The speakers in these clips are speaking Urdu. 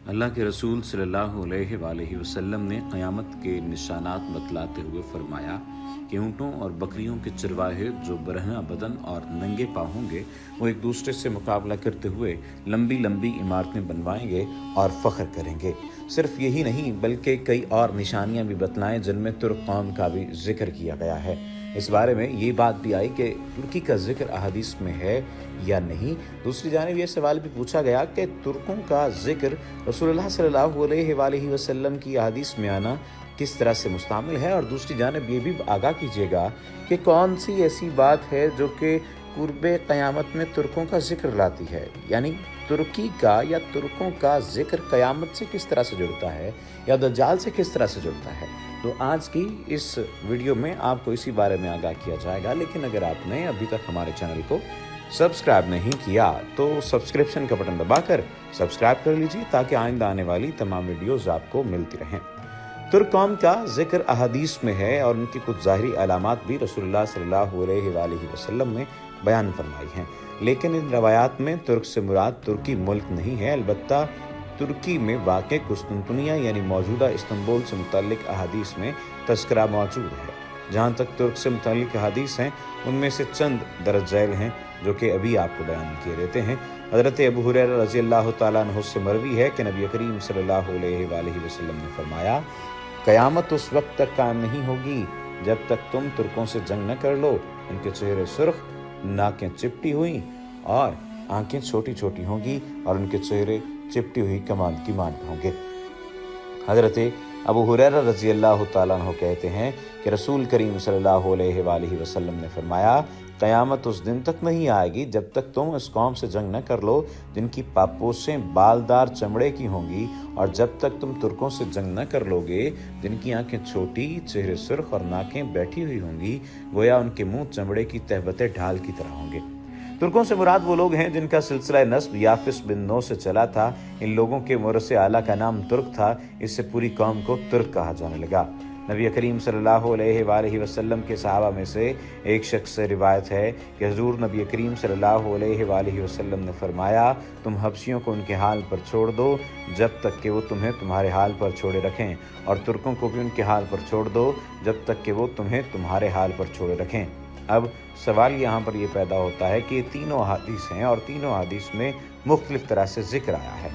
اللہ کے رسول صلی اللہ علیہ وآلہ وسلم نے قیامت کے نشانات بتلاتے ہوئے فرمایا کہ اونٹوں اور بکریوں کے چرواہے جو برہنہ بدن اور ننگے پاؤں ہوں گے وہ ایک دوسرے سے مقابلہ کرتے ہوئے لمبی لمبی عمارتیں بنوائیں گے اور فخر کریں گے۔ صرف یہی نہیں بلکہ کئی اور نشانیاں بھی بتلائیں جن میں ترک قوم کا بھی ذکر کیا گیا ہے۔ اس بارے میں یہ بات بھی آئی کہ ترکی کا ذکر احادیث میں ہے یا نہیں۔ دوسری جانب یہ سوال بھی پوچھا گیا کہ ترکوں کا ذکر رسول اللہ صلی اللہ علیہ وآلہ وسلم کی احادیث میں آنا کس طرح سے مستعمل ہے، اور دوسری جانب یہ بھی آگاہ کیجیے گا کہ کون سی ایسی بات ہے جو کہ قرب قیامت میں ترکوں کا ذکر لاتی ہے، یعنی ترکی کا یا ترکوں کا ذکر قیامت سے کس طرح سے جڑتا ہے یا دجال سے کس طرح سے جڑتا ہے۔ تو آج کی اس ویڈیو میں آپ کو اسی بارے میں آگاہ کیا جائے گا، لیکن اگر آپ نے ابھی تک ہمارے چینل کو سبسکرائب نہیں کیا تو سبسکرپشن کا بٹن دبا کر سبسکرائب کر لیجیے تاکہ آئندہ آنے والی تمام ویڈیوز آپ کو ملتی رہیں۔ ترک قوم کا ذکر احادیث میں ہے اور ان کی کچھ ظاہری علامات بھی رسول اللہ صلی اللہ علیہ وآلہ وسلم نے بیان فرمائی ہیں، لیکن ان روایات میں ترک سے مراد ترکی ملک نہیں ہے، البتہ ترکی میں واقع قسطنطنیہ یعنی موجودہ استنبول سے متعلق احادیث میں تذکرہ موجود ہے۔ جہاں تک ترک سے متعلق احادیث ہیں ان میں سے چند درج ذیل ہیں جو کہ ابھی آپ کو بیان کیے دیتے ہیں۔ حضرت ابو ہریرہ رضی اللہ تعالیٰ عنہ سے مروی ہے کہ نبی کریم صلی اللہ علیہ وآلہ وسلم نے فرمایا، قیامت اس وقت تک قائم نہیں ہوگی جب تک تم ترکوں سے جنگ نہ کر لو۔ ان کے چہرے سرخ، ناکیں چپٹی ہوئی اور آنکھیں چھوٹی چھوٹی ہوں گی اور ان کے چہرے چپٹی ہوئی کمان کی مانند ہوں گے۔ حضرت ابو ہریرہ رضی اللہ تعالیٰ عنہ کہتے ہیں کہ رسول کریم صلی اللہ علیہ وآلہ وسلم نے فرمایا، قیامت اس دن تک نہیں آئے گی جب تک تم اس قوم سے جنگ نہ کر لو جن کی پاپوسیں بالدار چمڑے کی ہوں گی، اور جب تک تم ترکوں سے جنگ نہ کر لو گے جن کی آنکھیں چھوٹی، چہرے سرخ اور ناکیں بیٹھی ہوئی ہوں گی، گویا ان کے منہ چمڑے کی تہبتِ ڈھال کی طرح ہوں گے۔ ترکوں سے مراد وہ لوگ ہیں جن کا سلسلہ نسب یافس بن نو سے چلا تھا۔ ان لوگوں کے مورث اعلیٰ کا نام ترک تھا، اس سے پوری قوم کو ترک کہا جانے لگا۔ نبی کریم صلی اللہ علیہ وآلہ وسلم کے صحابہ میں سے ایک شخص سے روایت ہے کہ حضور نبی کریم صلی اللہ علیہ وآلہ وسلم نے فرمایا، تم حبشیوں کو ان کے حال پر چھوڑ دو جب تک کہ وہ تمہیں تمہارے حال پر چھوڑے رکھیں، اور ترکوں کو بھی ان کے حال پر چھوڑ دو جب تک کہ وہ تمہیں تمہارے حال پر چھوڑے رکھیں۔ اب سوال یہاں پر یہ پیدا ہوتا ہے کہ یہ تینوں احادیث ہیں اور تینوں احادیث میں مختلف طرح سے ذکر آیا ہے۔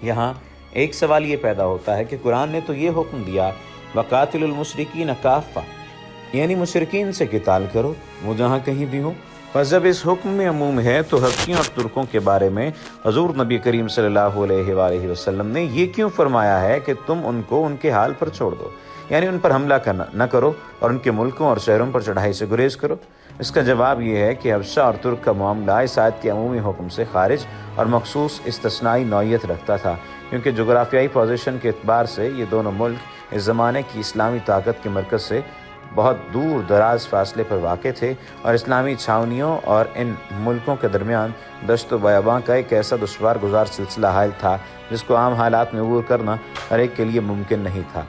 یہاں ایک سوال یہ پیدا ہوتا ہے کہ قرآن نے تو یہ حکم دیا، وَقَاتِلُ الْمُشْرِكِينَ كَافَّةً، یعنی مشرکین سے قتال کرو وہ جہاں کہیں بھی ہوں۔ پس جب اس حکم میں عموم ہے تو حبشیوں اور ترکوں کے بارے میں حضور نبی کریم صلی اللہ علیہ وآلہ وسلم نے یہ کیوں فرمایا ہے کہ تم ان کو ان کے حال پر چھوڑ دو، یعنی ان پر حملہ نہ کرو اور ان کے ملکوں اور شہروں پر چڑھائی سے گریز کرو؟ اس کا جواب یہ ہے کہ حبشہ اور ترک کا معاملہ اس آیت کے عمومی حکم سے خارج اور مخصوص استثنائی نوعیت رکھتا تھا، کیونکہ جغرافیائی پوزیشن کے اعتبار سے یہ دونوں ملک اس زمانے کی اسلامی طاقت کے مرکز سے بہت دور دراز فاصلے پر واقع تھے، اور اسلامی چھاونیوں اور ان ملکوں کے درمیان دشت و بیاباں کا ایک ایسا دشوار گزار سلسلہ حائل تھا جس کو عام حالات میں عبور کرنا ہر ایک کے لیے ممکن نہیں تھا۔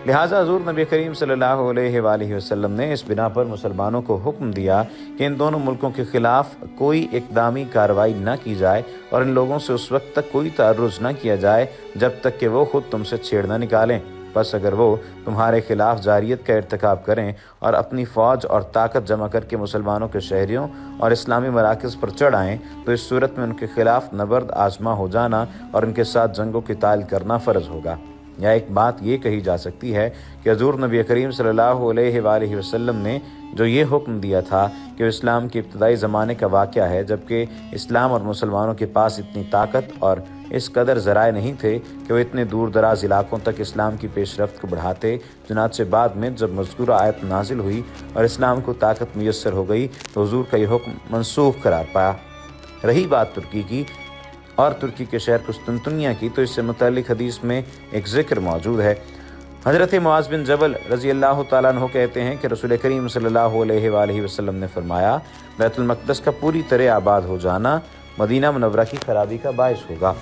لہٰذا حضور نبی کریم صلی اللہ علیہ وآلہ وسلم نے اس بنا پر مسلمانوں کو حکم دیا کہ ان دونوں ملکوں کے خلاف کوئی اقدامی کارروائی نہ کی جائے اور ان لوگوں سے اس وقت تک کوئی تعرض نہ کیا جائے جب تک کہ وہ خود تم سے چھیڑ نہ نکالیں۔ بس اگر وہ تمہارے خلاف جاریت کا ارتکاب کریں اور اپنی فوج اور طاقت جمع کر کے مسلمانوں کے شہریوں اور اسلامی مراکز پر چڑھ آئیں تو اس صورت میں ان کے خلاف نبرد آزما ہو جانا اور ان کے ساتھ جنگ و قتال کرنا فرض ہوگا۔ یا ایک بات یہ کہی جا سکتی ہے کہ حضور نبی کریم صلی اللہ علیہ وآلہ وسلم نے جو یہ حکم دیا تھا کہ وہ اسلام کے ابتدائی زمانے کا واقعہ ہے، جبکہ اسلام اور مسلمانوں کے پاس اتنی طاقت اور اس قدر ذرائع نہیں تھے کہ وہ اتنے دور دراز علاقوں تک اسلام کی پیش رفت کو بڑھاتے۔ چنانچہ بعد میں جب مذکورہ آیت نازل ہوئی اور اسلام کو طاقت میسر ہو گئی تو حضور کا یہ حکم منسوخ قرار پایا۔ رہی بات ترکی کی اور ترکی کے شہر قسطنطنیہ کی، تو اس سے متعلق حدیث میں ایک ذکر موجود ہے۔ حضرت معاذ بن جبل رضی اللہ تعالیٰ عنہ کہتے ہیں کہ رسول کریم صلی اللہ علیہ وآلہ وسلم نے فرمایا، بیت المقدس کا پوری طرح آباد ہو جانا مدینہ منورہ کی خرابی کا باعث ہوگا۔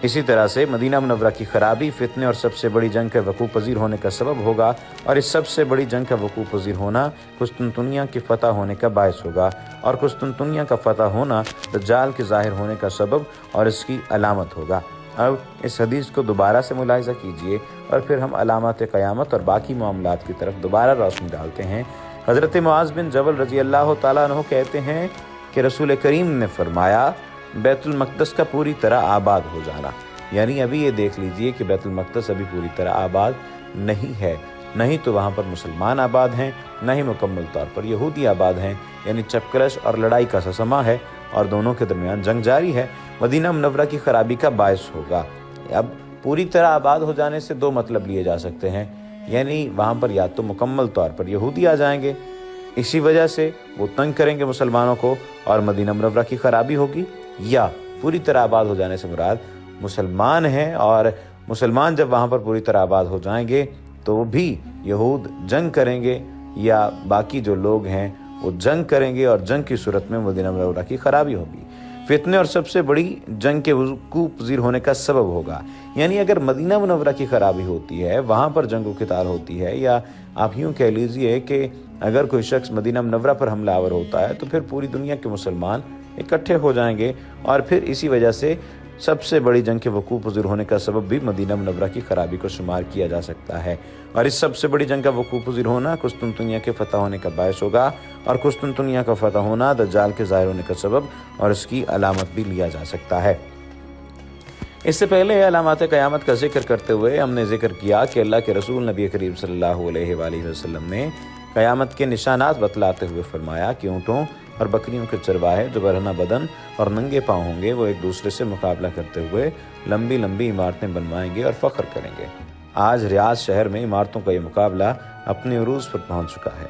اسی طرح سے مدینہ منورہ کی خرابی فتنے اور سب سے بڑی جنگ کا وقوع پذیر ہونے کا سبب ہوگا، اور اس سب سے بڑی جنگ کا وقوع پذیر ہونا قسطنطنیہ کی فتح ہونے کا باعث ہوگا، اور قسطنطنیہ کا فتح ہونا دجال کے ظاہر ہونے کا سبب اور اس کی علامت ہوگا۔ اب اس حدیث کو دوبارہ سے ملاحظہ کیجئے اور پھر ہم علامات قیامت اور باقی معاملات کی طرف دوبارہ روشنی ڈالتے ہیں۔ حضرت معاذ بن جبل رضی اللہ تعالیٰ عنہ کہتے ہیں کہ رسول کریم نے فرمایا بیت المقدس کا پوری طرح آباد ہو جانا، یعنی ابھی یہ دیکھ لیجئے کہ بیت المقدس ابھی پوری طرح آباد نہیں ہے، نہیں تو وہاں پر مسلمان آباد ہیں، نہ ہی مکمل طور پر یہودی آباد ہیں، یعنی چپکلش اور لڑائی کا سسما ہے اور دونوں کے درمیان جنگ جاری ہے، مدینہ منورہ کی خرابی کا باعث ہوگا۔ اب پوری طرح آباد ہو جانے سے دو مطلب لیے جا سکتے ہیں، یعنی وہاں پر یا تو مکمل طور پر یہودی آ جائیں گے، اسی وجہ سے وہ تنگ کریں گے مسلمانوں کو اور مدینہ منورہ کی خرابی ہوگی، یا پوری طرح آباد ہو جانے سے مراد مسلمان ہیں اور مسلمان جب وہاں پر پوری طرح آباد ہو جائیں گے تو بھی یہود جنگ کریں گے یا باقی جو لوگ ہیں وہ جنگ کریں گے اور جنگ کی صورت میں مدینہ منورہ کی خرابی ہوگی، فتنے اور سب سے بڑی جنگ کے وقوع پذیر ہونے کا سبب ہوگا۔ یعنی اگر مدینہ منورہ کی خرابی ہوتی ہے، وہاں پر جنگ و قتال ہوتی ہے، یا آپ یوں کہہ لیجئے کہ اگر کوئی شخص مدینہ منورہ پر حملہ آور ہوتا ہے تو پھر پوری دنیا کے مسلمان اکٹھے ہو جائیں گے اور پھر اسی وجہ سے سب سے بڑی جنگ کے وقوع پذیر ہونے کا سبب بھی مدینہ منورہ کی خرابی کو شمار کیا جا سکتا ہے، اور اس سب سے بڑی جنگ کا وقوع پذیر ہونا قسطنطنیہ کے فتح ہونے کا باعث ہوگا، اور قسطنطنیہ کا فتح ہونا دجال کے ظاہر ہونے کا سبب اور اس کی علامت بھی لیا جا سکتا ہے۔ اس سے پہلے علامات قیامت کا ذکر کرتے ہوئے ہم نے ذکر کیا کہ اللہ کے رسول نبی کریم صلی اللہ علیہ وآلہ وسلم نے قیامت کے نشانات بتلاتے ہوئے فرمایا کہ اونٹوں اور بکریوں کے چرواہے جو برہنہ بدن اور ننگے پاؤں ہوں گے وہ ایک دوسرے سے مقابلہ کرتے ہوئے لمبی لمبی عمارتیں بنوائیں گے اور فخر کریں گے۔ آج ریاض شہر میں عمارتوں کا یہ مقابلہ اپنے عروج پر پہنچ چکا ہے۔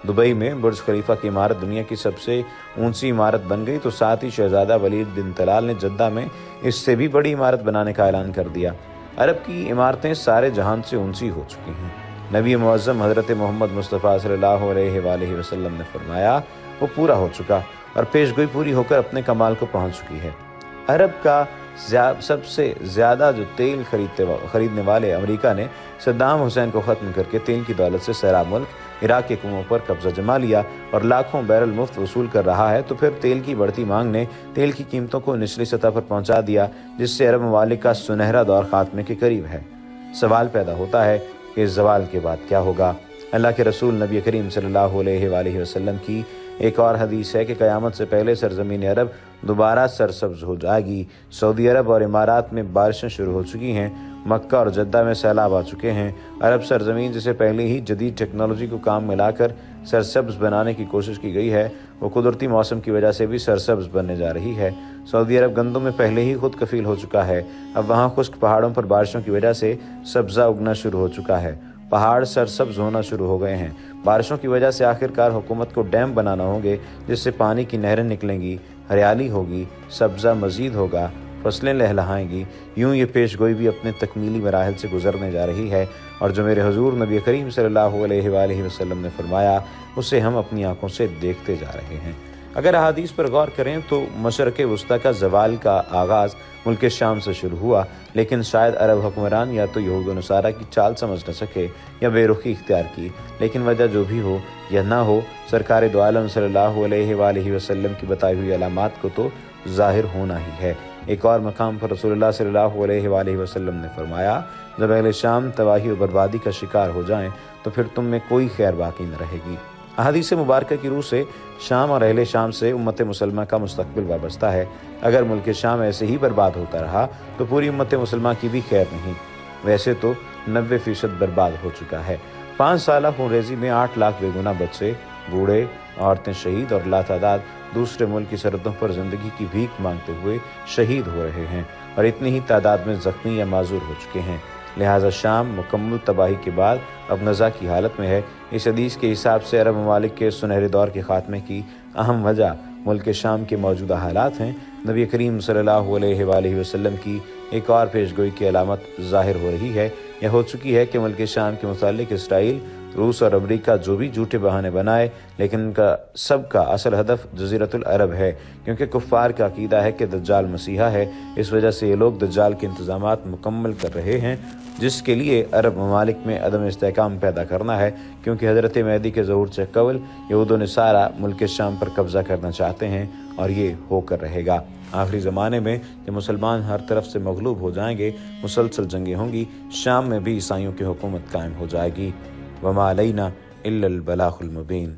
دبئی میں برج خلیفہ کی عمارت دنیا کی سب سے اونچی عمارت بن گئی تو ساتھ ہی شہزادہ ولید بن طلال نے جدہ میں اس سے بھی بڑی عمارت بنانے کا اعلان کر دیا۔ عرب کی عمارتیں سارے جہان سے اونچی ہو چکی ہیں۔ نبی معظم حضرت محمد مصطفیٰ صلی اللہ علیہ وآلہ وسلم نے فرمایا وہ پورا ہو چکا اور پیشگوئی پوری ہو کر اپنے کمال کو پہنچ چکی ہے۔ عرب کا سب سے زیادہ جو تیل خریدنے والے امریکہ نے صدام حسین کو ختم کر کے تیل کی دولت سے سیراب ملک عراق کے کنووں پر قبضہ جما لیا اور لاکھوں بیرل مفت وصول کر رہا ہے، تو پھر تیل کی بڑھتی مانگ نے تیل کی قیمتوں کو نچلی سطح پر پہنچا دیا، جس سے عرب ممالک کا سنہرا دور خاتمے کے قریب ہے۔ سوال پیدا ہوتا ہے کہ اس زوال کے بعد کیا ہوگا؟ اللہ کے رسول نبی کریم صلی اللہ علیہ وآلہ وسلم کی ایک اور حدیث ہے کہ قیامت سے پہلے سرزمین عرب دوبارہ سرسبز ہو جائے گی۔ سعودی عرب اور امارات میں بارشیں شروع ہو چکی ہیں، مکہ اور جدہ میں سیلاب آ چکے ہیں۔ عرب سرزمین جسے پہلے ہی جدید ٹیکنالوجی کو کام میں لا کر سرسبز بنانے کی کوشش کی گئی ہے، وہ قدرتی موسم کی وجہ سے بھی سرسبز بننے جا رہی ہے۔ سعودی عرب گندم میں پہلے ہی خود کفیل ہو چکا ہے، اب وہاں خشک پہاڑوں پر بارشوں کی وجہ سے سبزہ اگنا شروع ہو چکا ہے، پہاڑ سرسبز ہونا شروع ہو گئے ہیں۔ بارشوں کی وجہ سے آخرکار حکومت کو ڈیم بنانا ہوں گے جس سے پانی کی نہریں نکلیں گی، ہریالی ہوگی، سبزہ مزید ہوگا، فصلیں لہلہائیں گی۔ یوں یہ پیش گوئی بھی اپنے تکمیلی مراحل سے گزرنے جا رہی ہے، اور جو میرے حضور نبی کریم صلی اللہ علیہ وآلہ وسلم نے فرمایا اسے ہم اپنی آنکھوں سے دیکھتے جا رہے ہیں۔ اگر احادیث پر غور کریں تو مشرق وسطیٰ کا زوال کا آغاز ملک شام سے شروع ہوا، لیکن شاید عرب حکمران یا تو یہود و نصارہ کی چال سمجھ نہ سکے یا بے رخی اختیار کی، لیکن وجہ جو بھی ہو یا نہ ہو، سرکار دو عالم صلی اللہ علیہ وآلہ وسلم کی بتائی ہوئی علامات کو تو ظاہر ہونا ہی ہے۔ ایک اور مقام پر رسول اللہ صلی اللہ علیہ وآلہ وسلم نے فرمایا جب اہل شام تباہی و بربادی کا شکار ہو جائیں تو پھر تم میں کوئی خیر باقی نہ رہے گی۔ احادیث مبارکہ کی روح سے شام اور اہل شام سے امت مسلمہ کا مستقبل وابستہ ہے۔ اگر ملک شام ایسے ہی برباد ہوتا رہا تو پوری امت مسلمہ کی بھی خیر نہیں، ویسے تو 90% برباد ہو چکا ہے۔ 5 سالہ خون ریزی میں 8 لاکھ بے گناہ بچے، بوڑھے، عورتیں شہید اور لاتعداد دوسرے ملک کی سرحدوں پر زندگی کی بھیک مانگتے ہوئے شہید ہو رہے ہیں، اور اتنی ہی تعداد میں زخمی یا معذور ہو چکے ہیں۔ لہٰذا شام مکمل تباہی کے بعد اب نزا کی حالت میں ہے۔ اس حدیث کے حساب سے عرب ممالک کے سنہرے دور کے خاتمے کی اہم وجہ ملک شام کے موجودہ حالات ہیں۔ نبی کریم صلی اللہ علیہ وآلہ وسلم کی ایک اور پیشگوئی کی علامت ظاہر ہو رہی ہے یا ہو چکی ہے کہ ملک شام کے متعلق اسرائیل روس اور امریکہ جو بھی جھوٹے بہانے بنائے، لیکن ان کا سب کا اصل ہدف جزیرۃ العرب ہے، کیونکہ کفار کا عقیدہ ہے کہ دجال مسیحا ہے۔ اس وجہ سے یہ لوگ دجال کے انتظامات مکمل کر رہے ہیں، جس کے لیے عرب ممالک میں عدم استحکام پیدا کرنا ہے، کیونکہ حضرت مہدی کے ظہور سے قبل یہود و نصارہ ملک شام پر قبضہ کرنا چاہتے ہیں، اور یہ ہو کر رہے گا۔ آخری زمانے میں جب مسلمان ہر طرف سے مغلوب ہو جائیں گے، مسلسل جنگیں ہوں گی، شام میں بھی عیسائیوں کی حکومت قائم ہو جائے گی۔ وما علینا الا البلاغ المبین۔